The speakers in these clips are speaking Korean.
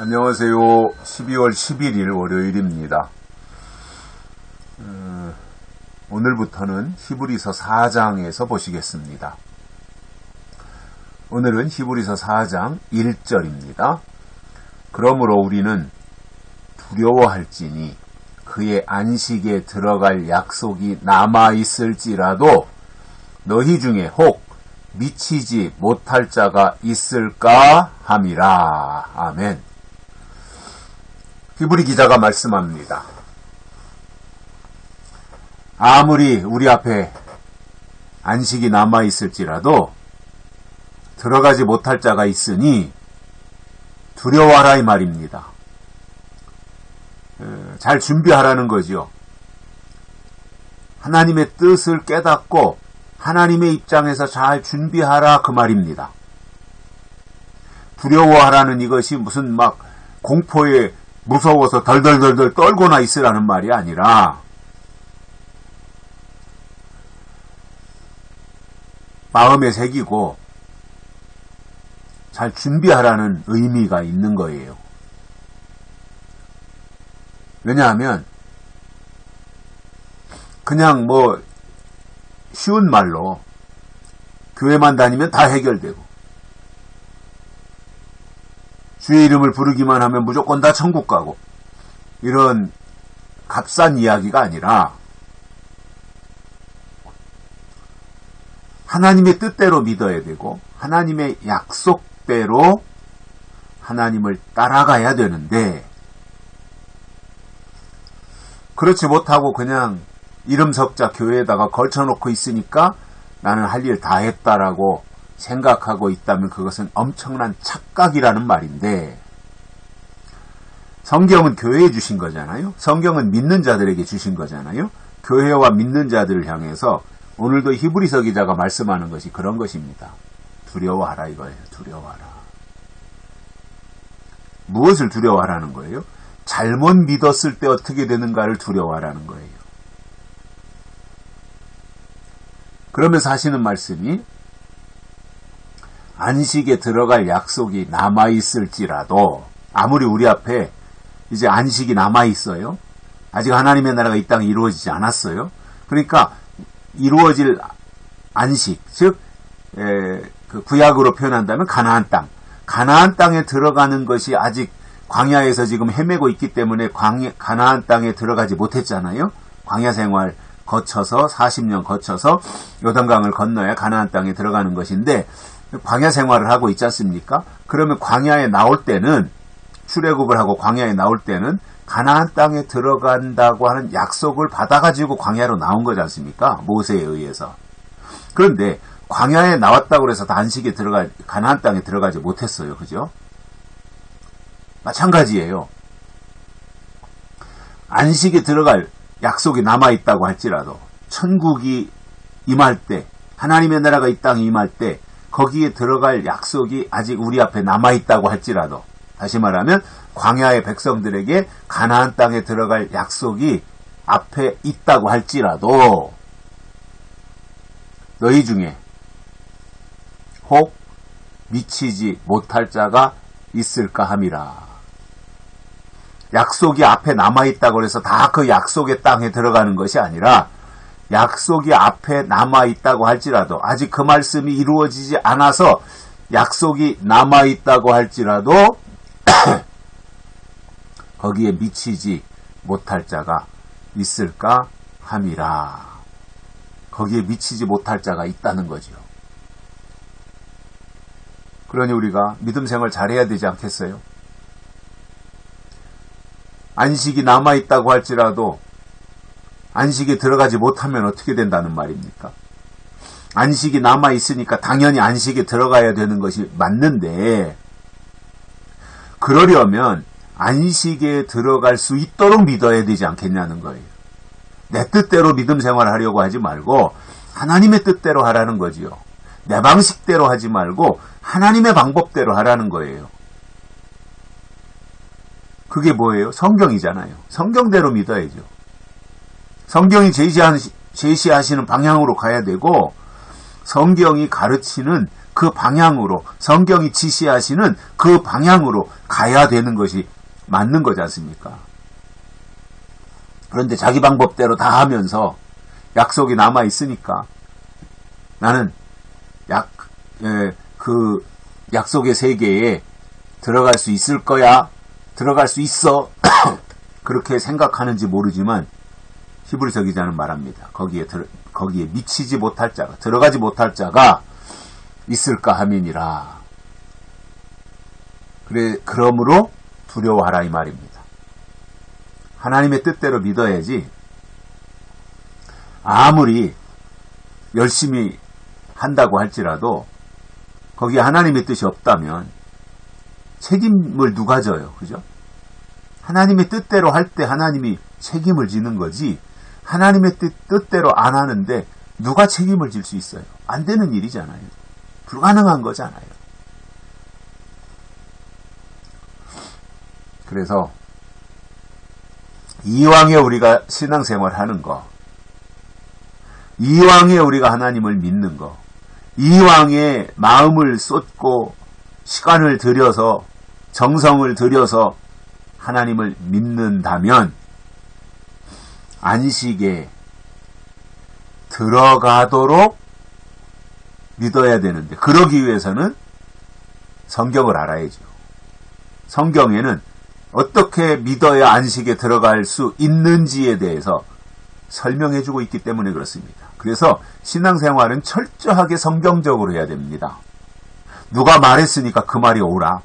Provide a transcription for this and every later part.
안녕하세요. 12월 11일 월요일입니다. 오늘부터는 히브리서 4장에서 보시겠습니다. 오늘은 히브리서 4장 1절입니다. 그러므로 우리는 두려워할지니 그의 안식에 들어갈 약속이 남아있을지라도 너희 중에 혹 미치지 못할 자가 있을까 함이라. 아멘. 히브리 기자가 말씀합니다. 아무리 우리 앞에 안식이 남아있을지라도 들어가지 못할 자가 있으니 두려워하라 이 말입니다. 잘 준비하라는 거지요. 하나님의 뜻을 깨닫고 하나님의 입장에서 잘 준비하라 그 말입니다. 두려워하라는 이것이 무슨 막 공포에 무서워서 덜덜덜덜 떨고나 있으라는 말이 아니라 마음에 새기고 잘 준비하라는 의미가 있는 거예요. 왜냐하면 그냥 쉬운 말로 교회만 다니면 다 해결되고 주의 이름을 부르기만 하면 무조건 다 천국 가고 이런 값싼 이야기가 아니라 하나님의 뜻대로 믿어야 되고 하나님의 약속대로 하나님을 따라가야 되는데 그렇지 못하고 그냥 이름 석자 교회에다가 걸쳐놓고 있으니까 나는 할 일 다 했다라고 생각하고 있다면 그것은 엄청난 착각이라는 말인데 성경은 교회에 주신 거잖아요. 성경은 믿는 자들에게 주신 거잖아요. 교회와 믿는 자들을 향해서 오늘도 히브리서 기자가 말씀하는 것이 그런 것입니다. 두려워하라 이거예요. 두려워하라. 무엇을 두려워하라는 거예요? 잘못 믿었을 때 어떻게 되는가를 두려워하라는 거예요. 그러면서 하시는 말씀이 안식에 들어갈 약속이 남아있을지라도 아무리 우리 앞에 이제 안식이 남아있어요. 아직 하나님의 나라가 이 땅에 이루어지지 않았어요. 그러니까 이루어질 안식, 즉 그 구약으로 표현한다면 가나안 땅. 가나안 땅에 들어가는 것이 아직 광야에서 지금 헤매고 있기 때문에 가나안 땅에 들어가지 못했잖아요. 광야 생활 거쳐서 40년 거쳐서 요단강을 건너야 가나안 땅에 들어가는 것인데 광야 생활을 하고 있지 않습니까? 그러면 광야에 나올 때는 출애굽을 하고 광야에 나올 때는 가나안 땅에 들어간다고 하는 약속을 받아가지고 광야로 나온 거지 않습니까? 모세에 의해서. 그런데 광야에 나왔다고 해서 안식에 가나안 땅에 들어가지 못했어요. 그죠? 마찬가지예요. 안식에 들어갈 약속이 남아있다고 할지라도 천국이 임할 때 하나님의 나라가 이 땅에 임할 때 거기에 들어갈 약속이 아직 우리 앞에 남아있다고 할지라도 다시 말하면 광야의 백성들에게 가나안 땅에 들어갈 약속이 앞에 있다고 할지라도 너희 중에 혹 미치지 못할 자가 있을까 함이라. 약속이 앞에 남아있다고 해서 다 그 약속의 땅에 들어가는 것이 아니라 약속이 앞에 남아있다고 할지라도 아직 그 말씀이 이루어지지 않아서 약속이 남아있다고 할지라도 거기에 미치지 못할 자가 있을까 함이라. 거기에 미치지 못할 자가 있다는 거죠. 그러니 우리가 믿음 생활 잘해야 되지 않겠어요? 안식이 남아있다고 할지라도 안식에 들어가지 못하면 어떻게 된다는 말입니까? 안식이 남아있으니까 당연히 안식에 들어가야 되는 것이 맞는데 그러려면 안식에 들어갈 수 있도록 믿어야 되지 않겠냐는 거예요. 내 뜻대로 믿음 생활을 하려고 하지 말고 하나님의 뜻대로 하라는 거지요. 내 방식대로 하지 말고 하나님의 방법대로 하라는 거예요. 그게 뭐예요? 성경이잖아요. 성경대로 믿어야죠. 성경이 제시하시는 방향으로 가야 되고 성경이 가르치는 그 방향으로 성경이 지시하시는 그 방향으로 가야 되는 것이 맞는 거지 않습니까? 그런데 자기 방법대로 다 하면서 약속이 남아 있으니까 나는 그 약속의 세계에 들어갈 수 있을 거야, 들어갈 수 있어 그렇게 생각하는지 모르지만 히브리서 기자는 말합니다. 거기에 미치지 못할 자가, 들어가지 못할 자가 있을까 하면이라. 그러므로 두려워하라 이 말입니다. 하나님의 뜻대로 믿어야지 아무리 열심히 한다고 할지라도 거기에 하나님의 뜻이 없다면 책임을 누가 져요? 그죠? 하나님의 뜻대로 할 때 하나님이 책임을 지는 거지 하나님의 뜻대로 안 하는데 누가 책임을 질 수 있어요? 안 되는 일이잖아요. 불가능한 거잖아요. 그래서 이왕에 우리가 신앙생활 하는 거, 이왕에 우리가 하나님을 믿는 거, 이왕에 마음을 쏟고 시간을 들여서 정성을 들여서 하나님을 믿는다면 안식에 들어가도록 믿어야 되는데 그러기 위해서는 성경을 알아야죠. 성경에는 어떻게 믿어야 안식에 들어갈 수 있는지에 대해서 설명해주고 있기 때문에 그렇습니다. 그래서 신앙생활은 철저하게 성경적으로 해야 됩니다. 누가 말했으니까 그 말이 옳아.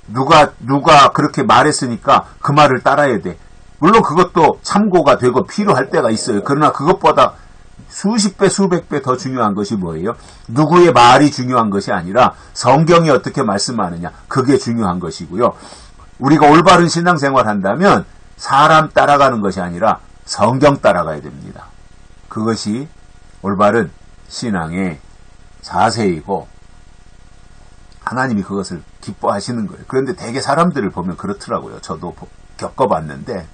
누가 그렇게 말했으니까 그 말을 따라야 돼. 물론 그것도 참고가 되고 필요할 때가 있어요. 그러나 그것보다 수십 배, 수백 배 더 중요한 것이 뭐예요? 누구의 말이 중요한 것이 아니라 성경이 어떻게 말씀하느냐. 그게 중요한 것이고요. 우리가 올바른 신앙생활 한다면 사람 따라가는 것이 아니라 성경 따라가야 됩니다. 그것이 올바른 신앙의 자세이고 하나님이 그것을 기뻐하시는 거예요. 그런데 대개 사람들을 보면 그렇더라고요. 저도 겪어봤는데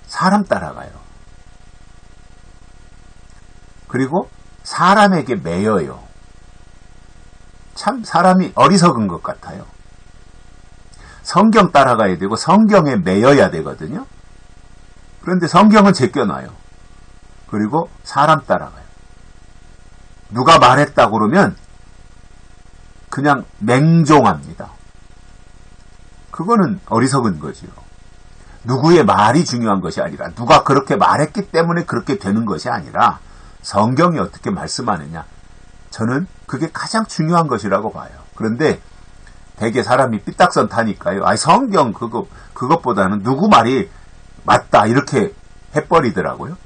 사람 따라가요. 그리고 사람에게 매여요. 참 사람이 어리석은 것 같아요. 성경 따라가야 되고 성경에 매여야 되거든요. 그런데 성경은 제껴놔요. 그리고 사람 따라가요. 누가 말했다고 그러면 그냥 맹종합니다. 그거는 어리석은 거지요. 누구의 말이 중요한 것이 아니라 누가 그렇게 말했기 때문에 그렇게 되는 것이 아니라 성경이 어떻게 말씀하느냐. 저는 그게 가장 중요한 것이라고 봐요. 그런데 대개 사람이 삐딱선 타니까요. 성경 그것보다는 누구 말이 맞다 이렇게 해버리더라고요.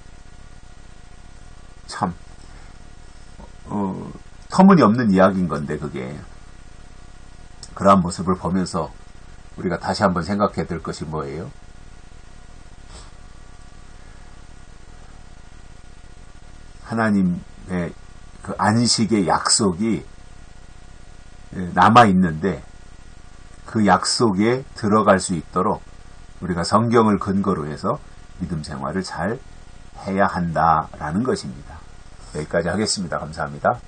참 터무니없는 이야기인 건데 그게 그러한 모습을 보면서 우리가 다시 한번 생각해야 될 것이 뭐예요? 하나님의 그 안식의 약속이 남아있는데 그 약속에 들어갈 수 있도록 우리가 성경을 근거로 해서 믿음 생활을 잘 해야 한다라는 것입니다. 여기까지 하겠습니다. 감사합니다.